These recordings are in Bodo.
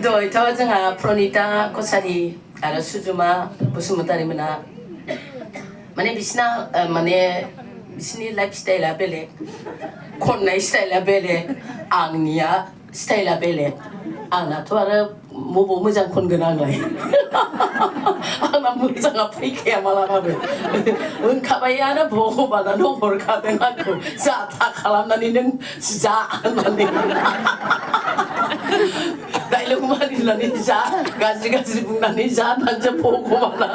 दहायथ' जोंहा प्रनिता कसारी आरो सुजुमा बसुमतारीमोना माने बिसिना माने बिसिनि लाइफ स्टाइला बेलेग खननाय स्टाइला बेलेग आंनिया स्टाइला बेलेग आंनाथ' आरो बबाव मोजां खनगोन आंलाय आंना मोजाङा फैखाया मालाबाबो ओंखाबायानो भगबानानो हरखादों आंखौ जाथा खालामनानै नों जा होननानै डाइलग मारिनानै जा गाज्रि गाज्रि बुंनानै जा होननानैसो भगबाना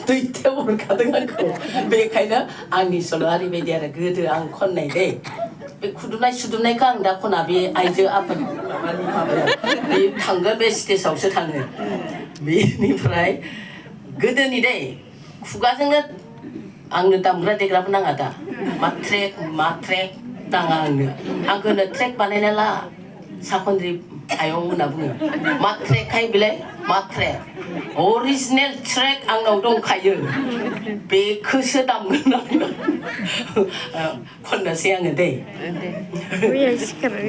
दैथायाव हरखादों आंखौ बेखायनो आंनि सल'आ ओरैबायदि आरो गोदो आं खननाय दै बे खुदुमनाय सुदुमनायखौ आं दा खना बे आइजो आफाद माबानि माबायाव बे थांगोन बे स्टेजावसो थाङो बेनिफ्राय गोदोनि दै खुगाजोंनो आंनो दामग्रा देग्राबो नाङा दा मा ट्रेक नाङा आंखौ ट्रेक बानायना ला साखन्द्रि आयं होनना बुङो मा ट्रेकहाय बेलाय मा ट्रेक अरिजिनेल ट्रेक आंनाव दंखायो बेखौसो दामगोन आङो खननोसै आङो दै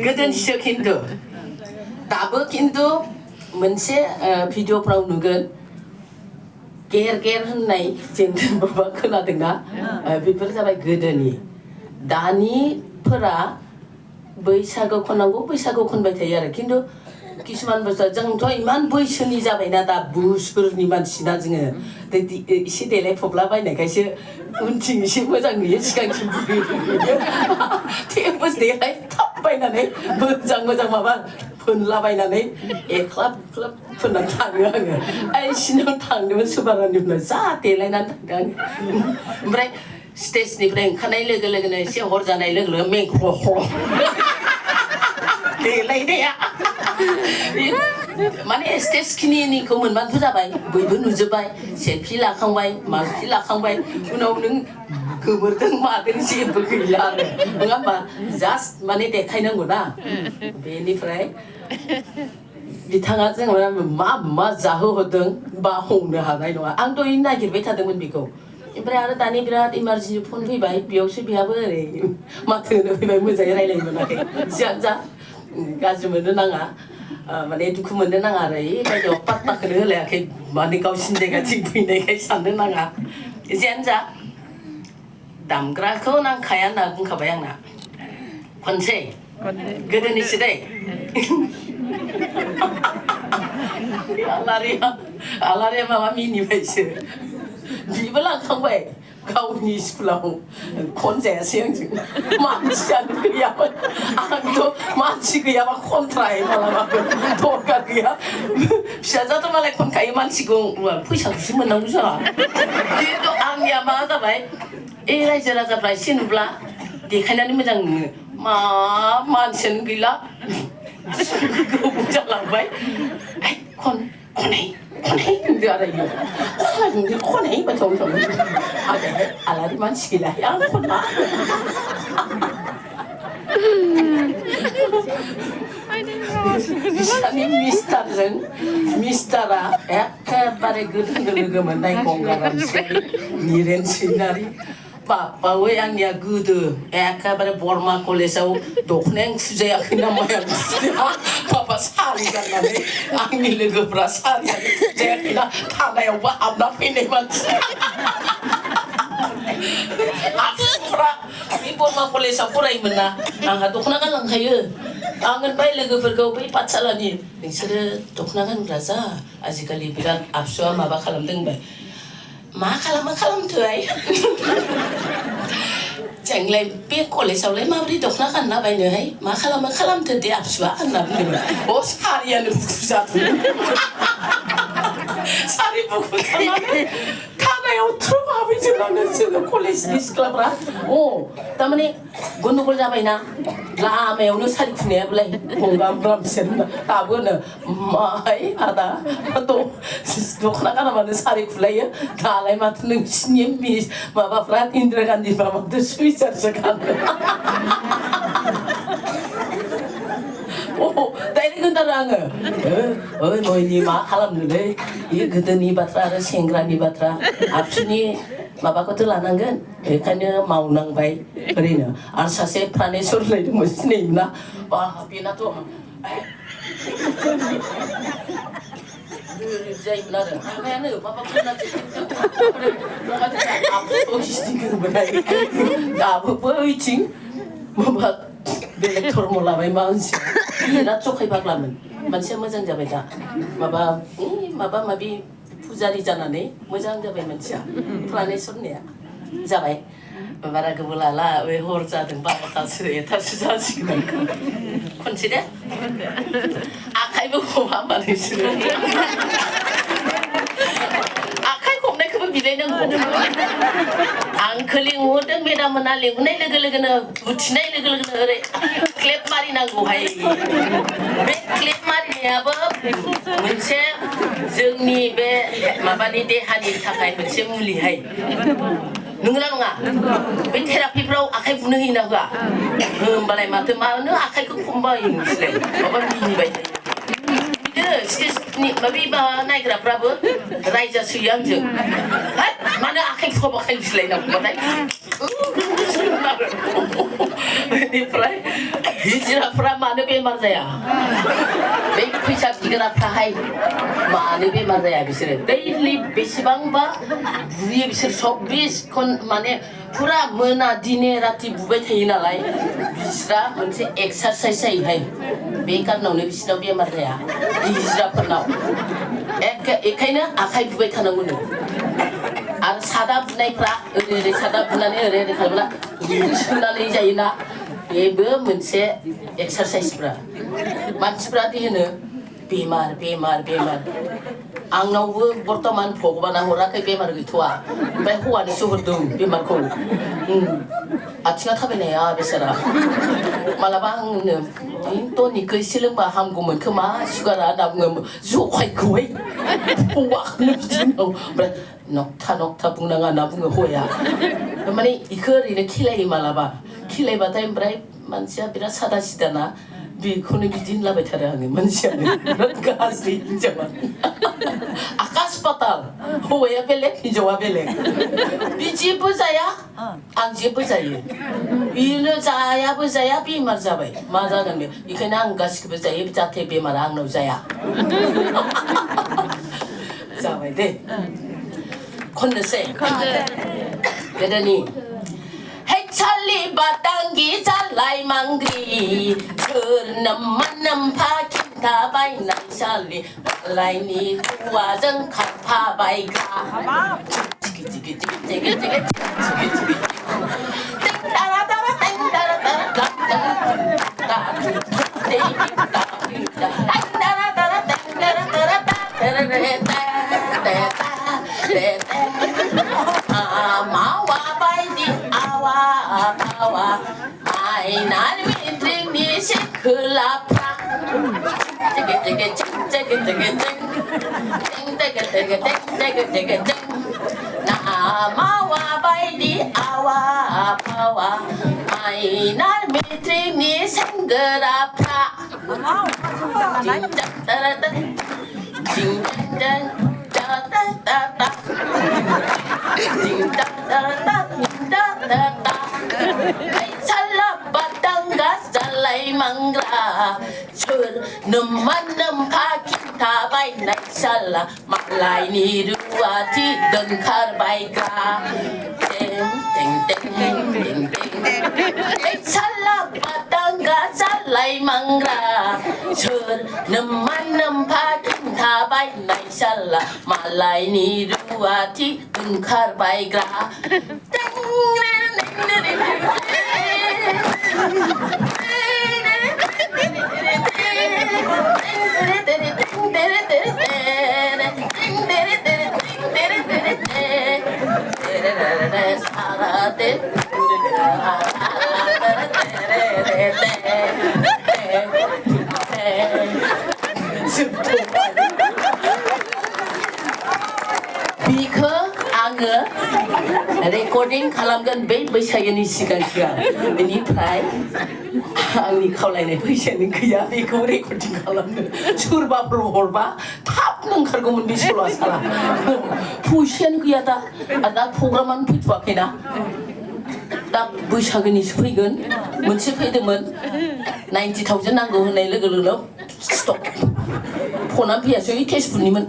गोदोनिसो खिन्थु दाबो खिन्थु मोनसे भिडिअफ्राव नुगोन गेर गेर होननाय जों माबा खोनादोंना बेफोर जाबाय गोदोनि दानिफोरा बैसागु खननांगौ बैसागु खनबाय थायो आरो खिन्थु किसुमान बुस्थुआ जोंथ' इमान बैसोनि जाबायना दा बुहुसफोरनि मानसिना जोङो एसे देलायफबलाबायनायखायसो उनथिं एसे मोजां नुयो सिगांथिं बुरि नुयो थेवबो देलायथाबबायनानै मोजां मोजां माबा फोनलाबायनानै एख्लाब ख्लाब फोननानै थाङो आङो आइसिनाव थांदोंमोन सुबारानि उनाव जा देलायनानै थांदों आङो ओमफ्राय स्टेजनिफ्राय ओंखारनाय लोगो लोगोनो एसे हर जानाय लोगो लोगो मेंख्र' देलायनाया माने स्टेज खिनिखौ मोनबानोथ' जाबाय बयबो नुजोब्बाय सेल्फि लाखांबाय मालफि लाखांबाय उनाव नों गोमोरदों मादों जेबो गैला आरो नङा होमबा जास्ट माने देखायनांगौ ना बेनिफ्राय बिथाङा जोंहा मा जाहोहरदों बा हमनो हानाय नङा आं दहाय नागिरबाय थादोंमोन बेखौ ओमफ्राय आरो दानि बिराद इमारजेन्सि फन फैबाय बेयावसो बेहाबो ओरै माथो होनो फैबाय मोजाङै रायज्लायनो मोनाखै जियानो जा गाज्रि मोननो नाङा माने दुखु मोननो नाङा आरो बायदियाव पात्ताखौनो होलायाखै माने गावसिनि जायगाथिं फैनायखाय साननो नाङा जियानो जा दामग्राखौ नांखाया होनना बुंखाबाय आंना खनसै गोदोनिसो दै आलारिया माबा मिनिबायसो बिबो लांखांबाय गावनि स्कुलाव खनजायासै आंजों मानसियानो गैयामोन आंथ' मानसि गैयाबा खनथ्राय मालाबाबो दरकार गैया फिसाजोआथ' मालाय खनखायो मानसिखौ फैसाखौसो मोननांगौ जोंहा खिन्थु आंनिया मा जाबाय रायजो राजाफ्रा एसे नुब्ला देखायनानै मोजां नुयो मा मानसियानो गैला गोबाव जालांबाय खनै होनदो आरो इयो खनै बाथौ आलारि मानसि गैला आं खना बिसानि मिस्टारा एखेबारे गोदो लोगो मोननाय गंगाराम निरेन सैनारि बावै आंनिया गोदो एखेबारे बर्मा कलेजाव दखनायानो खुजायाखै ना माया माबा सारि गाननानै आंनि लोगोफ्रा सारियानो खुजायाखैना थानायावबो हाबना फैनाय मानसि आफिसफ्रा बे बर्मा कलेजाव फरायोमोन ना आंहा दखना गानलांखायो आं होनबाय लोगोफोरखौ बै पाठसालानि नोंसोरो दखना गानग्रा जा आजिखालि बिराद आबसुआ माबा खालामदों होनबाय मा खालामथोहाय जोंलाय बे कलेजावलाय माबोरै दखना गानना बायनोहाय मा खालामथो दे आबसुआ होनना बुंदोंमोन सारियानो बुखु जाथों सारि बुखु थांनानै थानायाव थ्रुम हाबैजोबनानै जोङो कलेजनि सिख्लाफ्रा थारमाने गन्दगल जाबायना लामायावनो सारि खुनायाबोलाय गंगामफ्रा बिसोर दाबो होनो माहाय आदा दखना गानाबानो सारि खुलायो दालाय माथो नोंसिनि माबाफ्रा इन्दिरा गान्धीफ्रा माथो सुइजारसो गानो डाइरेक्ट होनथारो आङो मोयनि मा खालामनोलै बे गोदोनि बाथ्रा आरो सेंग्रानि बाथ्रा आबसुनि 마바코도 라난건 에카냐 마우낭바이 그리나 알사세 프라네소르레도 무슨이나 와 비나도 자이나는 하면은 바바코나 뭐가 아프 시지는 뭐야 아프 보이칭 뭐막 벨렉토르 몰라바이 마운시 이나 쪽하이 박라면 만시야 모장 잡아다 마바 마비 부자리잖아네 모장 잡아이 만시야 프라네소르네야 잡아이 마바라 그불라라 왜 호르자든 바바타스에 타스자지니까 콘치데 아카이 보고 한마디 쓰는 아카이 곰네 그분 미래는 거 앙클링 오든 메다면 알링 오늘 그러거나 부치나이 그러거나 그래 클랩 말이 나고 하이 왜 클랩 말이냐 뭐 문체 정리 배 마바니 대한이 타카이 문체 물리 하이 누구나 누가 왜 테라피프로 아카이 부능이나 그가 balai mata mana akai ku combine sile baba ni bai dia ni babi ba naik ra prabu raja suyang je hat mana akai ko ba kai sile na batai ni prai hijra pra mana be mar jaya be pisa tigara pra hai mana be mar jaya bisire daily besibang ba buye bisir 24 kon mane पुरा मोना दिने राति बुबाय थायो नालाय बिस्रा मोनसे एक्सारसाइज जायोहाय बे कारनावनो बिसिनाव बेमार जाया हिजराफोरनाव एखायनो आखाइ बुबाय थानांगौनो आरो सादा बुनायफ्रा ओरै सादा बुनानै ओरै खालामला सोनानै जायोना बेबो मोनसे एक्सारसाइजफ्रा मानसिफ्रा दि होनो बेमार बेमार बेमार आंनावबो बर्तमान भगबाना हराखै बेमार गैथ'आ ओमफ्राय हौवानिसो हरदों बेमारखौ आथिङा थाबायनाया बेसारा मालाबा आंनो टनिकखौ एसे लोंबा हामगौमोन खोमा सुगारा होनना बुङो जखायखौहाय हौवाखौनो बिदिनो ओमफ्राय नकथा बुंनाङा होनना बुङो हौवाया माने इखौ ओरैनो खेलायो मालाबा खेलायबाथाय ओमफ्राय मानसिया बिराद सादा सिदाना बेखौनो बिदिनो लाबाय थारो आङो मानसियानो बिराद गाज्रि हिनजावा आकाश पाताल हौवाया बेलेग हिनजावा बेलेग बि जेबो जाया आं जेबो जायो बेनो जायाबो जाया बेमार जाबाय मा जागोन बे बेखायनो आं गासिखौबो जायो जाहाथे बेमारा आंनाव जाया जाबाय दे खननोसै गोदोनि 찰리 바당기 잘라이 망그리 그놈만남 파킨다 바이난 찰리 말라이니 구와정 카파바이가 찌기찌기찌기찌기찌기 땡따라따라 땡따라따라 땡따라따라 땡따라따라 마와 바이디 아와 마이날 미트니 시클라파 땡땡땡땡땡땡땡땡땡땡땡땡땡 나마와 바이디 아와 마이날 미트니 생그라파 징짝따라따 징짝따 따따따따 징짝따라따 징짝따따 살라바당가 살라이 망라 술 넘만넘 파킨타 바이 나이살라 말라이 니루아티 던카르바이가 땡땡땡땡땡땡 살라바당가 살라이 망라 술 넘만넘 파킨타 바이 나이살라 말라이 니루아티 던카르바이가 비커 앙어 레코딩 रेकर्डिं खालामगोन बै बैसागोनि सिगां बेनिफ्राय आंनि खावलायनाय फैसायानो गैया बेखौ रेकर्डिं खालामनो सोरबाफोर हरबा थाबनो ओंखारगौमोन बे सल'आ साला फैसायानो गैया दा आरो दा प्रग्रामानो फैथ'वाखैना दा बैसागोनिसो फैगोन मोनसे फैदोंमोन 90,000 नांगौ होननाय लोगो लोगो स्टप फना फैयासै तेजपुरनिमोन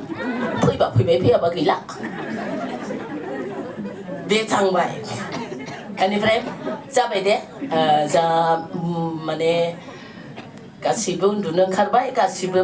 फैबा फैबाय फैयाबा गैला बे थांबाय बेनिफ्राय जाबाय दे जा माने गासिबो उन्दुनो ओंखारबाय गासिबो